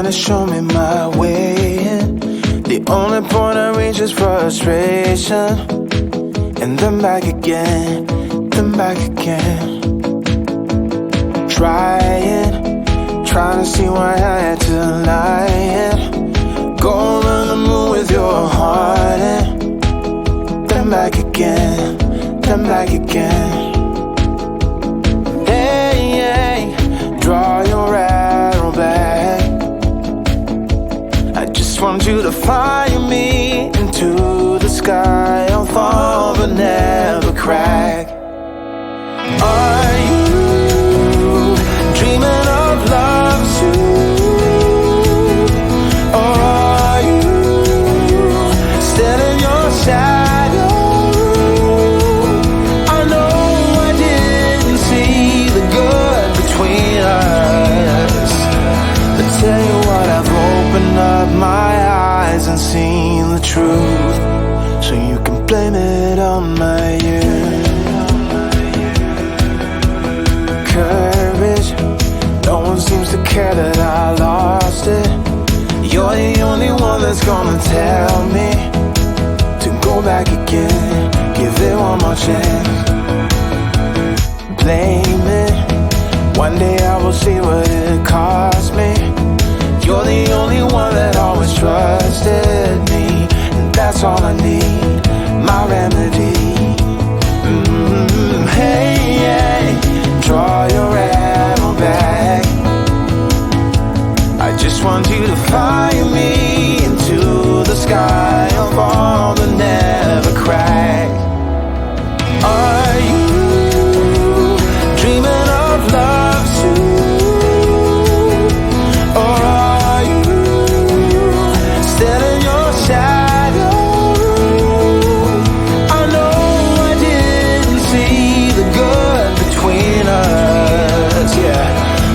trying to show me my way. The only point I reach is frustration. And then back again, then back again. Trying to see why I had to lie. Go on the moon with your heart. And then back again, then back again. Hey, draw your arrow back. I just want you to fly me into the sky. I'll fall but never crack. Are you dreaming of love soon? Or are you still in your shadow? I know I didn't see the good between us, but tell you what, I've opened up my eyes and seen the truth. So you can blame it on my youth. Courage, no one seems to care that I lost it. You're the only one that's gonna tell me to go back again, give it one more chance. Blame it, one day I will see what it cost me. You're the only one that always trusted me, and that's all I need, my remedy. Hey, draw your arrow back. I just want you to fly me into the sky of all the never crack. Are you dreaming of love soon? Or are you still in your shadow? I know I didn't see the good between us, yeah.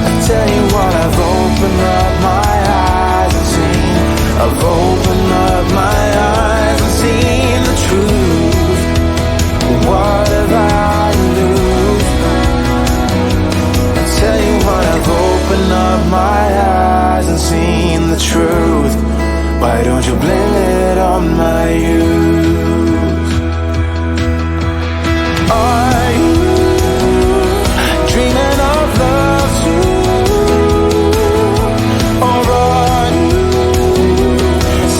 I tell you what, I've opened up my eyes and seen. I've opened up my eyes and seen the truth. What have I to lose? I tell you what, I've opened up my eyes and seen the truth. Why don't you blame it on my youth? Are you dreaming of love soon? Or are you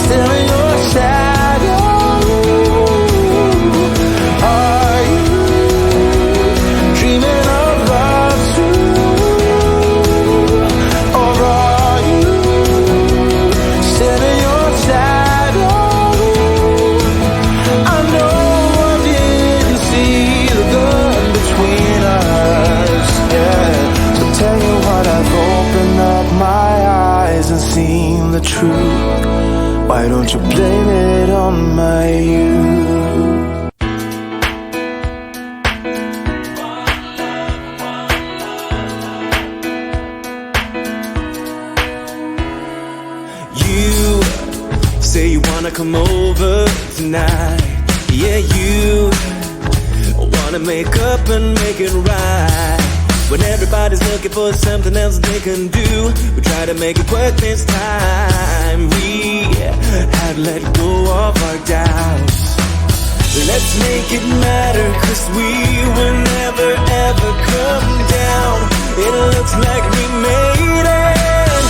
still in your shadow? Are you dreaming of love soon? Or are you still in your shadow? I know I didn't see the good between us, yeah. So tell you what, I've opened up my eyes and seen the truth. Why don't you blame it on my youth? You say you wanna come over tonight. Yeah, you wanna make up and make it right. When everybody's looking for something else they can do, we try to make it work this time. We had let go of our doubts. Let's make it matter, 'cause we will never ever come down. It looks like we made it.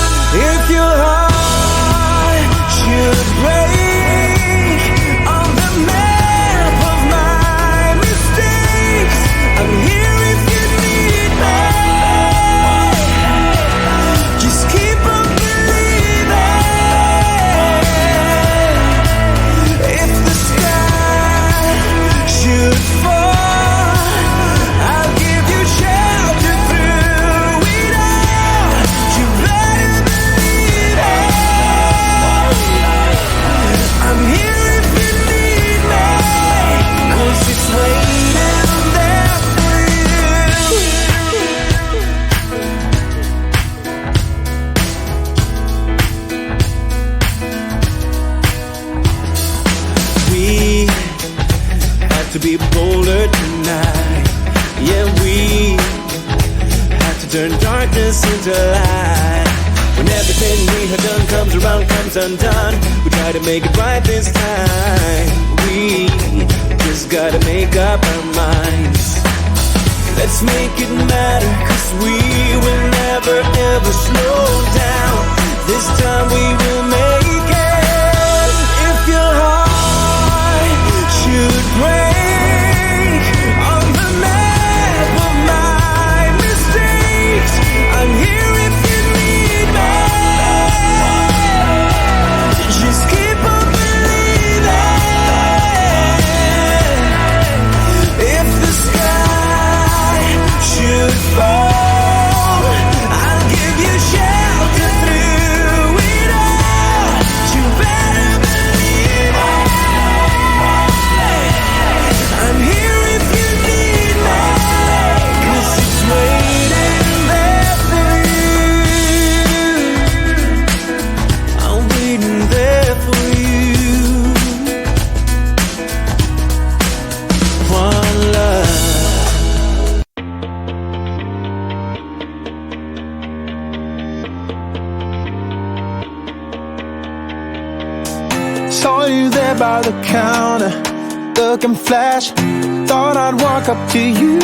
If your heart should break on the map of my mistakes, I'm here if you need me. Just keep on believing. If the sky should fall, I'll give you shelter through it all. You better believe it. I'm here if you need me, 'cause it's waiting there for you. We have to be bolder tonight. Yeah, we have to turn darkness into light. When everything we have done comes around, comes undone, we try to make it right this time. We just gotta make up our minds. Let's make it matter, 'cause we will never ever slow down. This time we will make it. If your heart should break on the map of my mistakes, I'm here if you need me. Just keep on believing. If the sky should fall, I'll give you shelter through it all. You better believe it. I'm here if you need me, 'cause it's waiting there for you. I'm waiting there for you. One love. Saw you there by the counter, looking flash. Thought I'd walk up to you.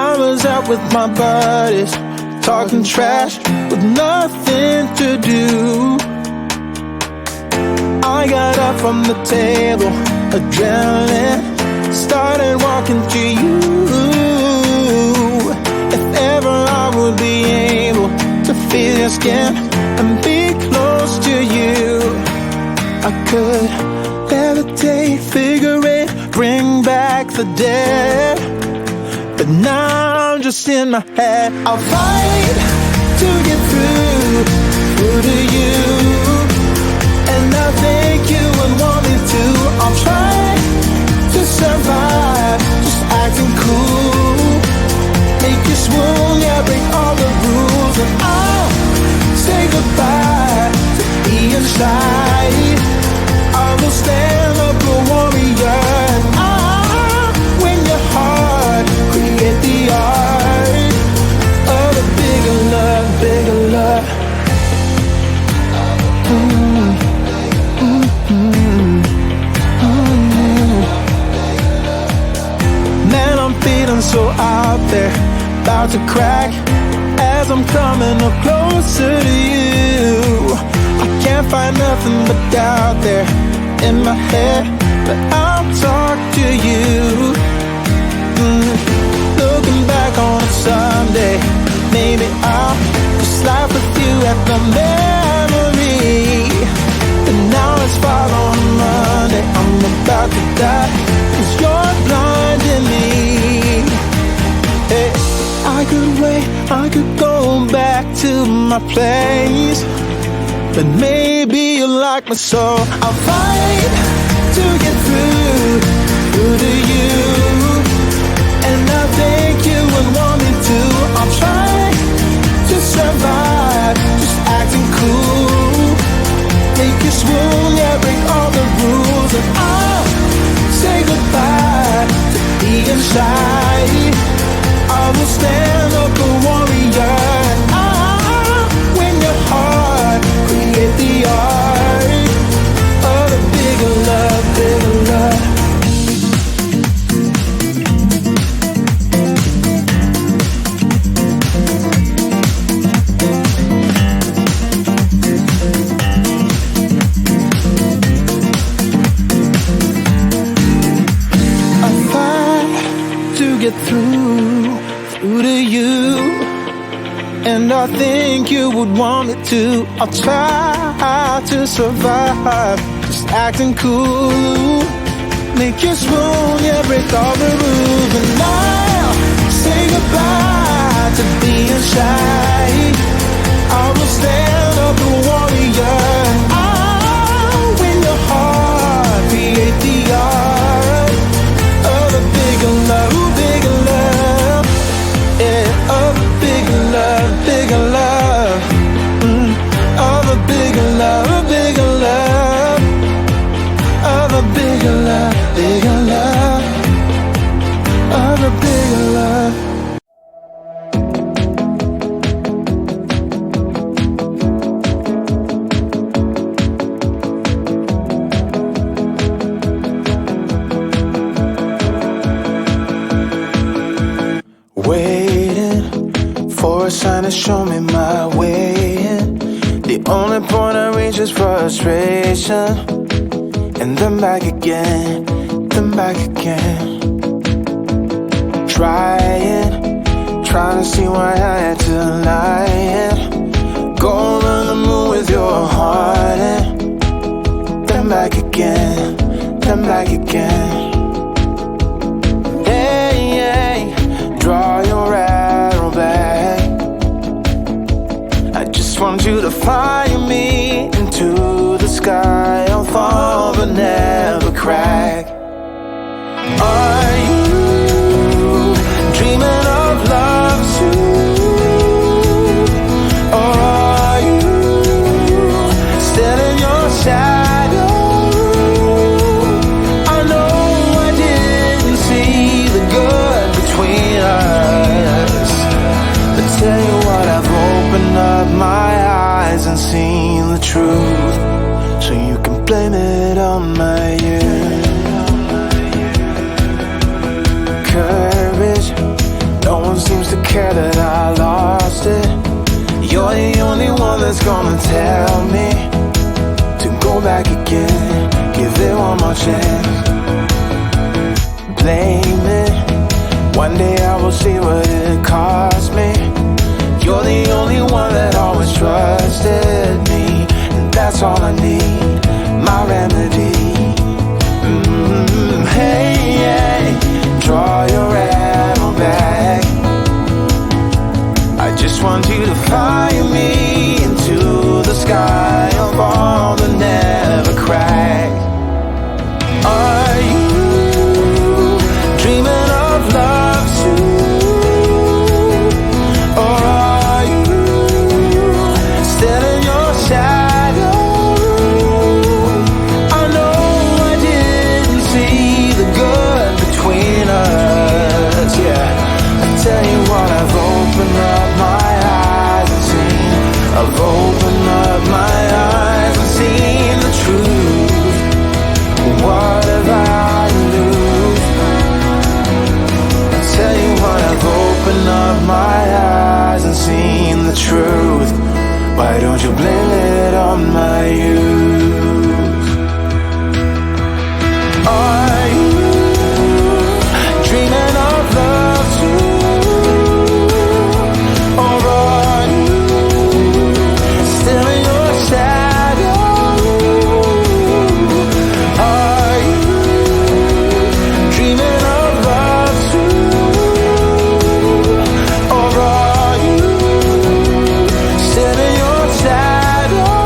I was out with my buddies, talking trash with nothing to do. I got up from the table, adrenaline, started walking to you. If ever I would be able to feel your skin and be close to you, I could levitate, figure it, bring back the dead. But now I'm just in my head. I'll fight to get through to you, and I think you would want me to. I'll try to survive, just acting cool. Make you swoon, yeah, break all the rules, and I'll say goodbye to being shy. I will stand up a warrior, and I'll win your heart, create the art of a bigger love, bigger love. Man, I'm feeling so out there, about to crack as I'm coming up closer to you. I can't find nothing but doubt there in my head, but I'll talk to you. Looking back on a Sunday, maybe I'll just laugh with you at the memory. And now it's fall on Monday, I'm about to die, 'cause you're blinding me. Hey, I could wait, I could go back to my place, but maybe you like me so. I'll fight to get through to you, and I think you would want me to. I'll try to survive, just acting cool. Make you swoon, yeah, break all the rules, and I'll say goodbye to being shy. I will stand up a warrior, and I'll win your heart, create the art of a bigger love, bigger love. I fight to get through to you, and I think you would want me to. I'll try to survive, just acting cool. Make you swoon, yeah, break all the rules, and I'll say goodbye to being shy. I will stand up a warrior, and I'll win your heart, create the art of a bigger love, bigger love. Yeah, of a bigger love, bigger love. Of a bigger love, a bigger love. Of a bigger love, bigger love. Of a bigger love. show me my way in. The only point I reach is frustration. And then back again, then back again. Trying to see why I had to lie. Go on the moon with your heart in. Then back again, then back again. Hey, draw your arrow back. I just want you to fly me into the sky. I'll fall but never crack. Are you dreaming of love too? Or are you still in your shadow? I know I didn't see the good between us, but tell you what, I've opened up my eyes and seen the truth. So you can blame it on my youth. Courage, no one seems to care that I lost it. You're the only one that's gonna tell me to go back again, give it one more chance. Blame it, one day I will see what it cost me. You're the only one that always trusted me, and that's all I need, my remedy. Hey, draw your arrow back. I just want you to fly me into the sky of all the never crack. Are you dreaming of love too? Or are you still in your shadow? I know I didn't see the good between us, yeah. I tell you what, I've opened up my eyes and seen. I've opened up my eyes and seen the truth. What have I to lose? I tell you what, I've opened up my eyes and seen the truth. Why don't you blame it on my youth? Are you dreaming of love too? Or are you still in your shadow? Are you dreaming of love too? Or are you still in your shadow?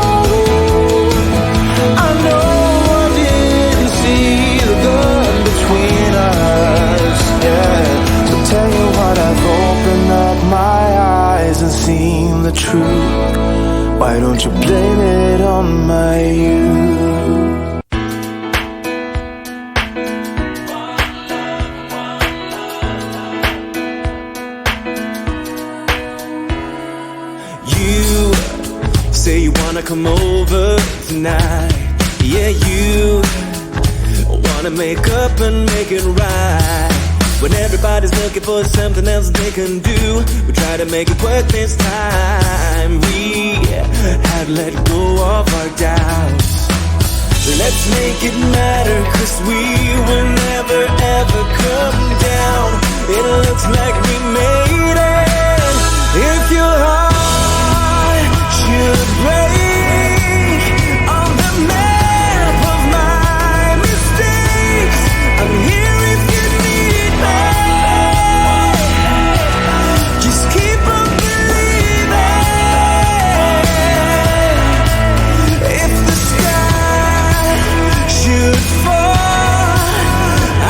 I know I didn't see the good between us, yeah. So tell you what, I've opened up my eyes and seen the truth. Why don't you blame it on my youth? You say you wanna come over tonight. Yeah, you wanna make up and make it right. When everybody's looking for something else they can do, we try to make it work this time. We had let go of our doubts. Let's make it matter, 'cause we will never ever come down. It looks like we made it. If your heart should break on the map of my mistakes, I'm here if you need me. Just keep on believing. If the sky should fall,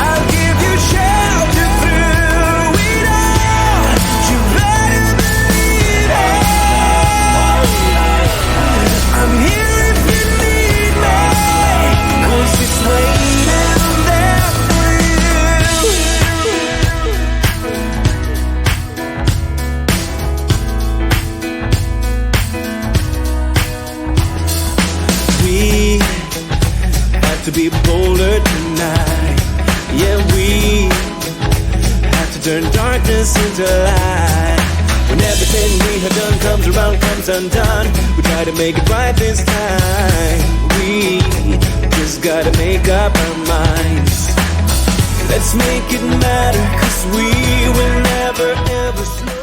I'll give you shelter through it all. You better believe it. I'm here if you need me, 'cause it's waiting there for you. We have to be bolder tonight. Yeah, we have to turn darkness into light. When everything we have done comes around, comes undone, we try to make it right this time. We just gotta make up our minds. Let's make it matter, 'cause we will never ever slow